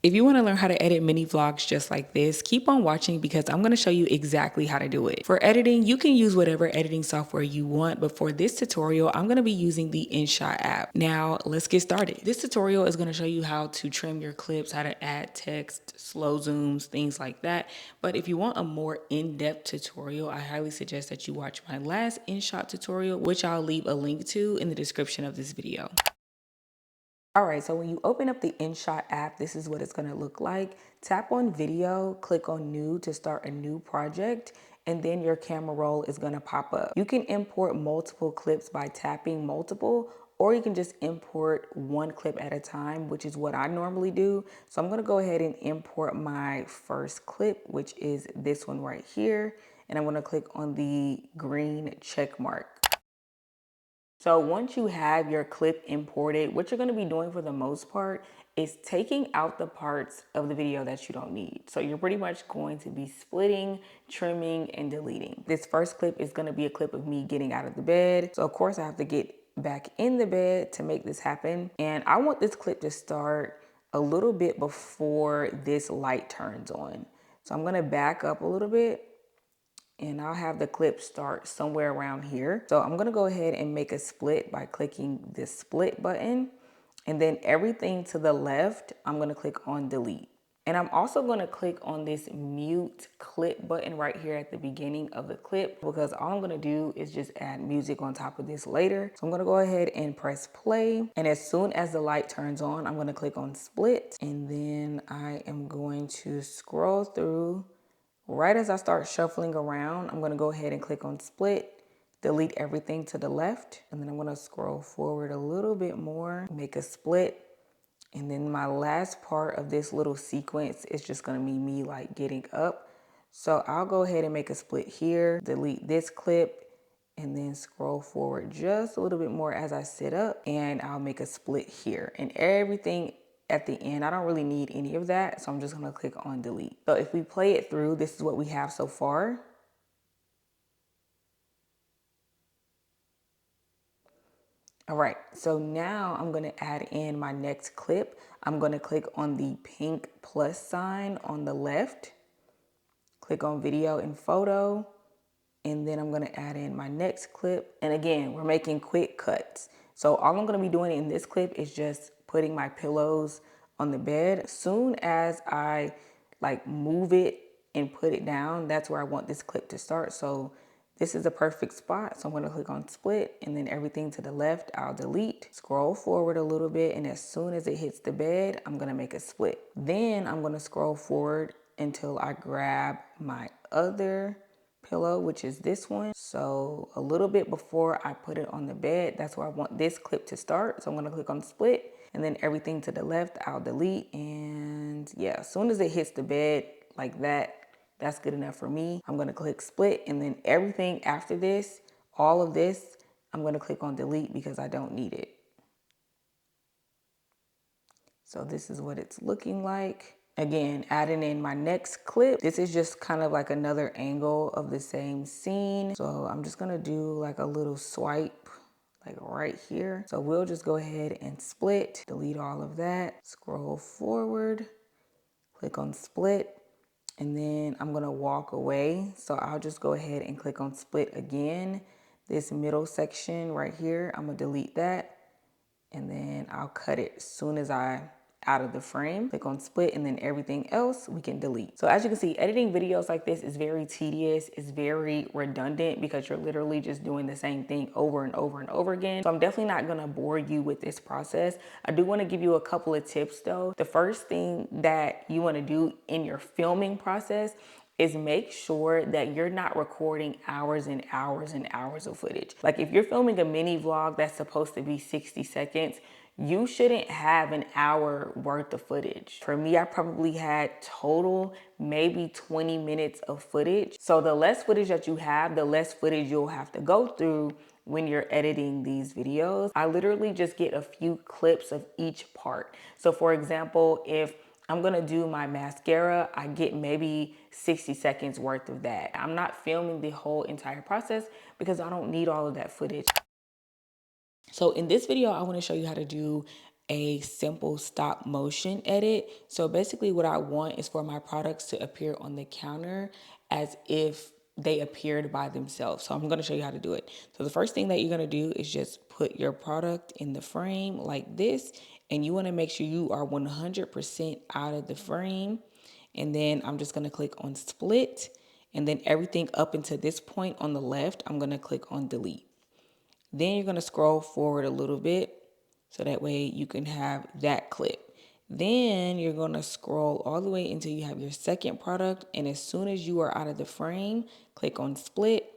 If you want to learn how to edit mini vlogs just like this, keep on watching because I'm going to show you exactly how to do it. For editing, you can use whatever editing software you want, but for this tutorial, I'm going to be using the InShot app. Now, let's get started. This tutorial is going to show you how to trim your clips, how to add text, slow zooms, things like that. But if you want a more in-depth tutorial, I highly suggest that you watch my last InShot tutorial, which I'll leave a link to in the description of this video. All right, so when you open up the InShot app, this is what it's gonna look like. Tap on video, click on new to start a new project, and then your camera roll is gonna pop up. You can import multiple clips by tapping multiple, or you can just import one clip at a time, which is what I normally do. So I'm gonna go ahead and import my first clip, which is this one right here. And I'm gonna click on the green check mark. So once you have your clip imported, what you're going to be doing for the most part is taking out the parts of the video that you don't need. So you're pretty much going to be splitting, trimming, and deleting. This first clip is going to be a clip of me getting out of the bed. So of course I have to get back in the bed to make this happen. And I want this clip to start a little bit before this light turns on. So I'm going to back up a little bit, and I'll have the clip start somewhere around here. So I'm gonna go ahead and make a split by clicking this split button, and then everything to the left, I'm gonna click on delete. And I'm also gonna click on this mute clip button right here at the beginning of the clip, because all I'm gonna do is just add music on top of this later. So I'm gonna go ahead and press play. And as soon as the light turns on, I'm gonna click on split, and then I am going to scroll through. Right as I start shuffling around, I'm gonna go ahead and click on split, delete everything to the left, and then I'm gonna scroll forward a little bit more, make a split, and then my last part of this little sequence is just gonna be me like getting up. So I'll go ahead and make a split here, delete this clip, and then scroll forward just a little bit more as I sit up, and I'll make a split here. And everything at the end, I don't really need any of that, so I'm just gonna click on delete. So if we play it through, this is what we have so far. All right, so now I'm gonna add in my next clip. I'm gonna click on the pink plus sign on the left, click on video and photo, and then I'm gonna add in my next clip. And again, we're making quick cuts. So all I'm gonna be doing in this clip is just putting my pillows on the bed. As soon as I like move it and put it down, that's where I want this clip to start. So this is a perfect spot. So I'm gonna click on split, and then everything to the left, I'll delete, scroll forward a little bit. And as soon as it hits the bed, I'm gonna make a split. Then I'm gonna scroll forward until I grab my other pillow, which is this one. So a little bit before I put it on the bed, that's where I want this clip to start. So I'm gonna click on split, and then everything to the left, I'll delete. And yeah, as soon as it hits the bed like that, that's good enough for me. I'm gonna click split, and then everything after this, all of this, I'm gonna click on delete because I don't need it. So this is what it's looking like. Again, adding in my next clip. This is just kind of like another angle of the same scene. So I'm just gonna do like a little swipe like right here. So we'll just go ahead and split, delete all of that, scroll forward, click on split, and then I'm gonna walk away. So I'll just go ahead and click on split again. This middle section right here, I'm gonna delete that, and then I'll cut it as soon as I out of the frame. Click on split, and then everything else we can delete. So as you can see, editing videos like this is very tedious. It's very redundant because you're literally just doing the same thing over and over and over again. So I'm definitely not gonna bore you with this process. I do wanna give you a couple of tips though. The first thing that you wanna do in your filming process is make sure that you're not recording hours and hours and hours of footage. Like if you're filming a mini vlog that's supposed to be 60 seconds, you shouldn't have an hour worth of footage. For me, I probably had total maybe 20 minutes of footage. So the less footage that you have, the less footage you'll have to go through when you're editing these videos. I literally just get a few clips of each part. So for example, if I'm gonna do my mascara, I get maybe 60 seconds worth of that. I'm not filming the whole entire process because I don't need all of that footage. So in this video, I want to show you how to do a simple stop motion edit. So basically what I want is for my products to appear on the counter as if they appeared by themselves. So I'm going to show you how to do it. So the first thing that you're going to do is just put your product in the frame like this, and you want to make sure you are 100% out of the frame. And then I'm just going to click on split, and then everything up until this point on the left, I'm going to click on delete. Then you're going to scroll forward a little bit so that way you can have that clip. Then you're going to scroll all the way until you have your second product. And as soon as you are out of the frame, click on split,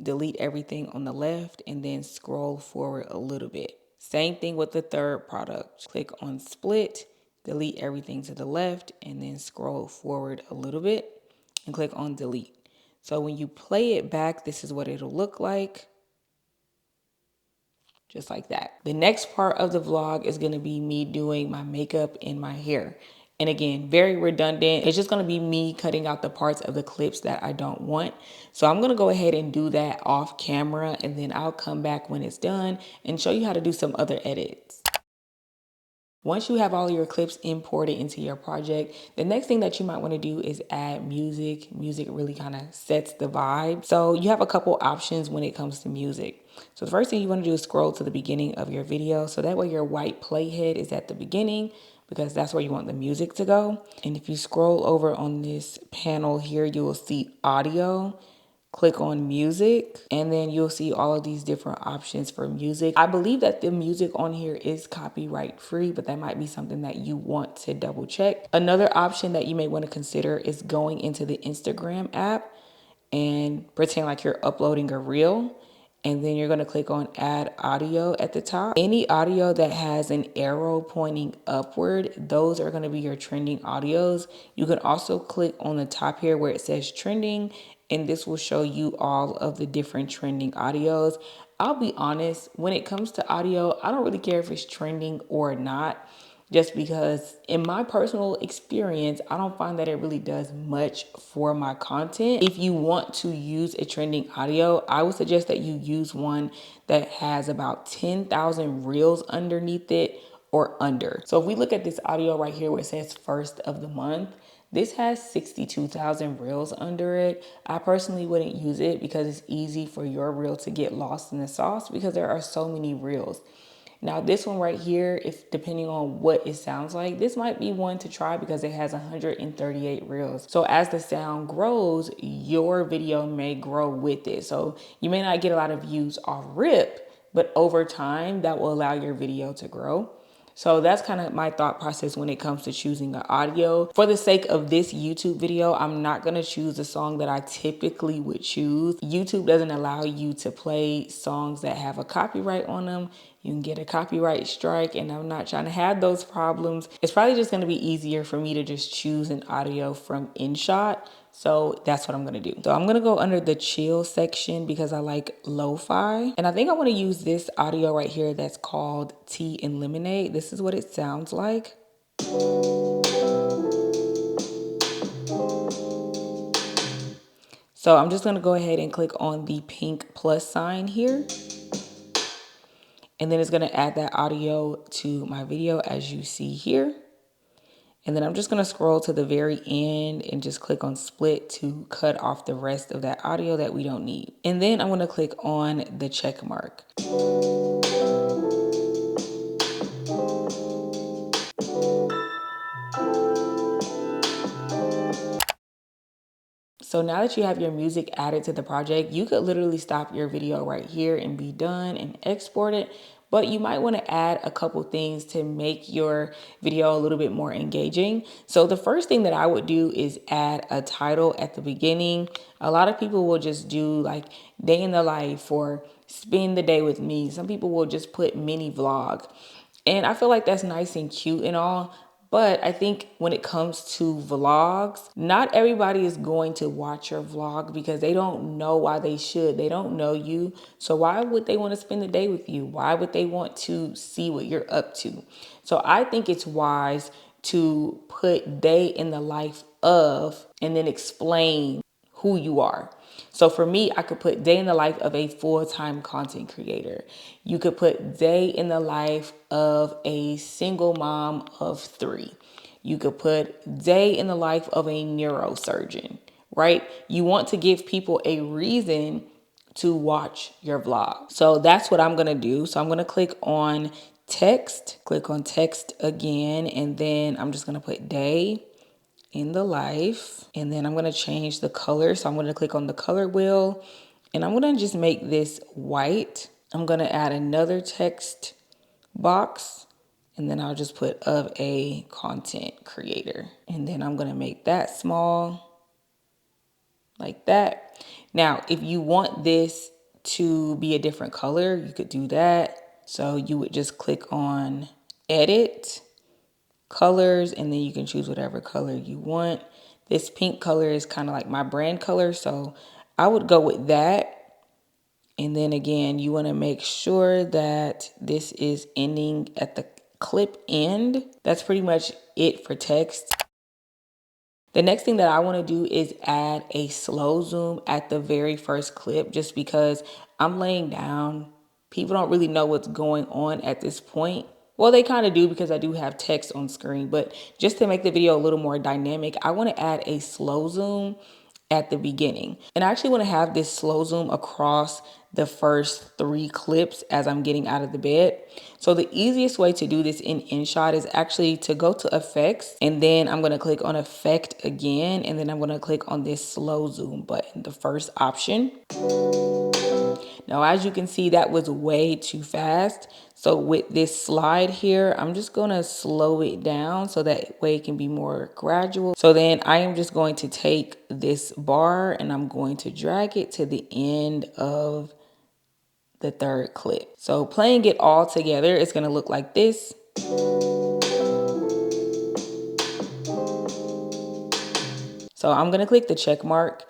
delete everything on the left, and then scroll forward a little bit. Same thing with the third product. Click on split, delete everything to the left, and then scroll forward a little bit and click on delete. So when you play it back, this is what it'll look like. Just like that. The next part of the vlog is going to be me doing my makeup and my hair. And again, very redundant. It's just going to be me cutting out the parts of the clips that I don't want. So I'm going to go ahead and do that off camera, and then I'll come back when it's done and show you how to do some other edits. Once you have all of your clips imported into your project, the next thing that you might want to do is add music. Music really kind of sets the vibe. So you have a couple options when it comes to music. So the first thing you want to do is scroll to the beginning of your video. So that way your white playhead is at the beginning, because that's where you want the music to go. And if you scroll over on this panel here, you will see audio. Click on music, and then you'll see all of these different options for music. I believe that the music on here is copyright free, but that might be something that you want to double check. Another option that you may want to consider is going into the Instagram app and pretend like you're uploading a reel. And then you're going to click on add audio at the top. Any audio that has an arrow pointing upward, those are going to be your trending audios. You can also click on the top here where it says trending, and this will show you all of the different trending audios. I'll be honest, when it comes to audio, I don't really care if it's trending or not, just because in my personal experience, I don't find that it really does much for my content. If you want to use a trending audio, I would suggest that you use one that has about 10,000 reels underneath it or under. So if we look at this audio right here where it says first of the month, this has 62,000 reels under it. I personally wouldn't use it because it's easy for your reel to get lost in the sauce because there are so many reels. Now this one right here, if depending on what it sounds like, this might be one to try because it has 138 reels. So as the sound grows, your video may grow with it. So you may not get a lot of views off rip, but over time that will allow your video to grow. So that's kind of my thought process when it comes to choosing an audio. For the sake of this YouTube video, I'm not going to choose a song that I typically would choose. YouTube doesn't allow you to play songs that have a copyright on them. You can get a copyright strike, and I'm not trying to have those problems. It's probably just going to be easier for me to just choose an audio from InShot. So that's what I'm going to do. So I'm going to go under the chill section because I like lo-fi. And I think I want to use this audio right here that's called Tea and Lemonade. This is what it sounds like. So I'm just going to go ahead and click on the pink plus sign here. And then it's going to add that audio to my video as you see here. And then I'm just going to scroll to the very end and just click on split to cut off the rest of that audio that we don't need. And then I'm going to click on the check mark. So now that you have your music added to the project, you could literally stop your video right here and be done and export it. But you might want to add a couple things to make your video a little bit more engaging. So the first thing that I would do is add a title at the beginning. A lot of people will just do like day in the life or spend the day with me. Some people will just put mini vlog. And I feel like that's nice and cute and all. But I think when it comes to vlogs, not everybody is going to watch your vlog because they don't know why they should. They don't know you. So why would they want to spend the day with you? Why would they want to see what you're up to? So I think it's wise to put day in the life of and then explain who you are. So for me, I could put day in the life of a full-time content creator. You could put day in the life of a single mom of 3. You could put day in the life of a neurosurgeon, right? You want to give people a reason to watch your vlog. So that's what I'm gonna do. So I'm gonna click on text again, and then I'm just gonna put day in the life, and then I'm gonna change the color. So I'm gonna click on the color wheel, and I'm gonna just make this white. I'm gonna add another text box, and then I'll just put of a content creator. And then I'm gonna make that small, like that. Now, if you want this to be a different color, you could do that. So you would just click on edit, colors, and then you can choose whatever color you want. This pink color is kind of like my brand color, so I would go with that. And then again, you want to make sure that this is ending at the clip end. That's pretty much it for text. The next thing that I want to do is add a slow zoom at the very first clip, just because I'm laying down. People don't really know what's going on at this point. Well, they kind of do because I do have text on screen, but just to make the video a little more dynamic, I want to add a slow zoom at the beginning. And I actually want to have this slow zoom across the first 3 clips as I'm getting out of the bed. So the easiest way to do this in InShot is actually to go to effects, and then I'm going to click on effect again, and then I'm going to click on this slow zoom button, the first option. Now, as you can see, that was way too fast. So with this slide here, I'm just going to slow it down so that way it can be more gradual. So then I am just going to take this bar and I'm going to drag it to the end of the 3rd clip. So playing it all together, it's going to look like this. So I'm going to click the check mark,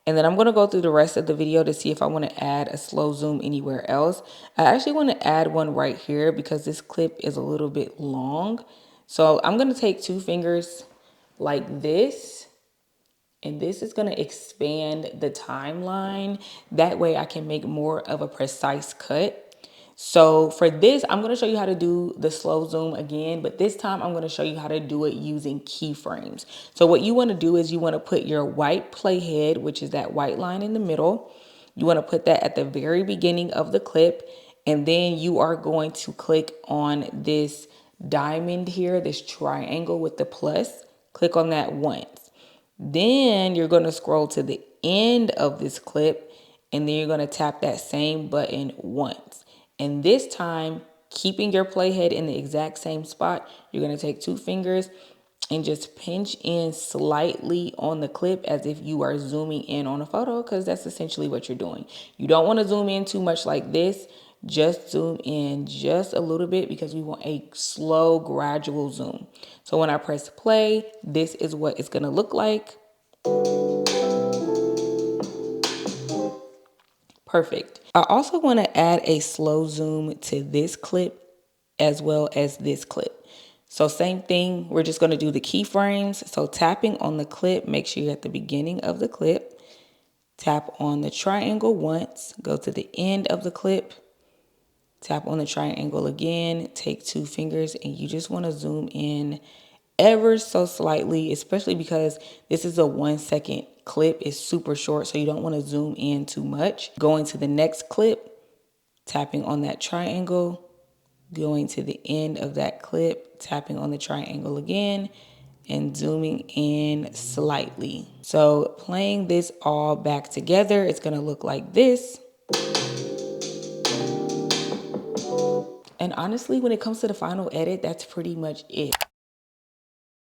and then I'm going to go through the rest of the video to see if I want to add a slow zoom anywhere else. I actually want to add one right here because this clip is a little bit long. So I'm going to take 2 fingers like this, and this is going to expand the timeline. That way I can make more of a precise cut. So for this, I'm going to show you how to do the slow zoom again, but this time I'm going to show you how to do it using keyframes. So what you want to do is you want to put your white playhead, which is that white line in the middle. You want to put that at the very beginning of the clip, and then you are going to click on this diamond here, this triangle with the plus. Click on that once. Then you're going to scroll to the end of this clip, and then you're going to tap that same button once. And this time, keeping your playhead in the exact same spot, you're going to take 2 fingers and just pinch in slightly on the clip as if you are zooming in on a photo, because that's essentially what you're doing. You don't want to zoom in too much like this. Just zoom in just a little bit because we want a slow, gradual zoom. So when I press play, this is what it's going to look like. Perfect. I also want to add a slow zoom to this clip as well as this clip. So same thing, we're just going to do the keyframes. So tapping on the clip, make sure you're at the beginning of the clip. Tap on the triangle once, go to the end of the clip. Tap on the triangle again, take 2 fingers, and you just want to zoom in ever so slightly, especially because this is a 1 second clip. It's super short, so you don't want to zoom in too much. Going to the next clip, tapping on that triangle, going to the end of that clip, tapping on the triangle again, and zooming in slightly. So playing this all back together, it's going to look like this. And honestly, when it comes to the final edit, that's pretty much it.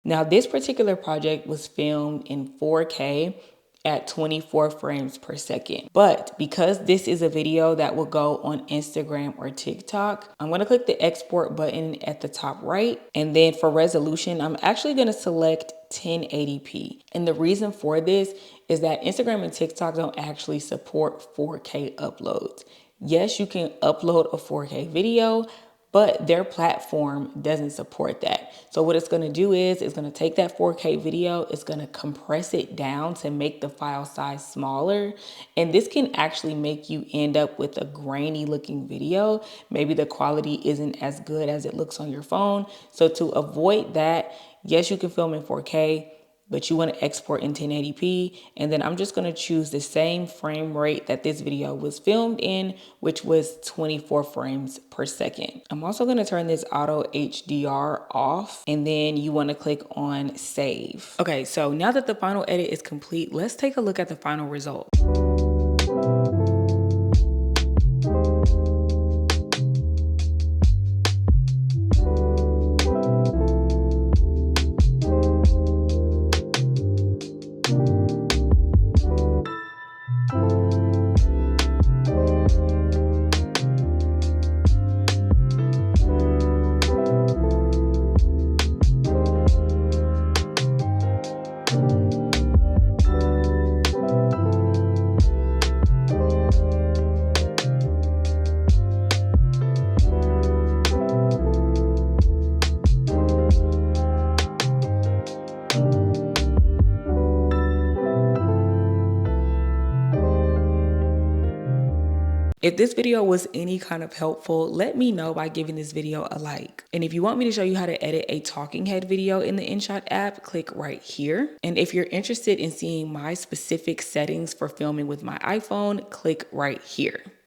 Now, this particular project was filmed in 4K at 24 frames per second. But because this is a video that will go on Instagram or TikTok, I'm going to click the export button at the top right. And then for resolution, I'm actually going to select 1080p. And the reason for this is that Instagram and TikTok don't actually support 4K uploads. Yes, you can upload a 4K video, but their platform doesn't support that. So what it's going to do is it's going to take that 4K video, it's going to compress it down to make the file size smaller. And this can actually make you end up with a grainy looking video. Maybe the quality isn't as good as it looks on your phone. So to avoid that, yes, you can film in 4K, but you want to export in 1080p. And then I'm just going to choose the same frame rate that this video was filmed in, which was 24 frames per second. I'm also going to turn this auto HDR off, and then you want to click on save. Okay, so now that the final edit is complete, let's take a look at the final result. If this video was any kind of helpful, let me know by giving this video a like. And if you want me to show you how to edit a talking head video in the InShot app, click right here. And if you're interested in seeing my specific settings for filming with my iPhone, click right here.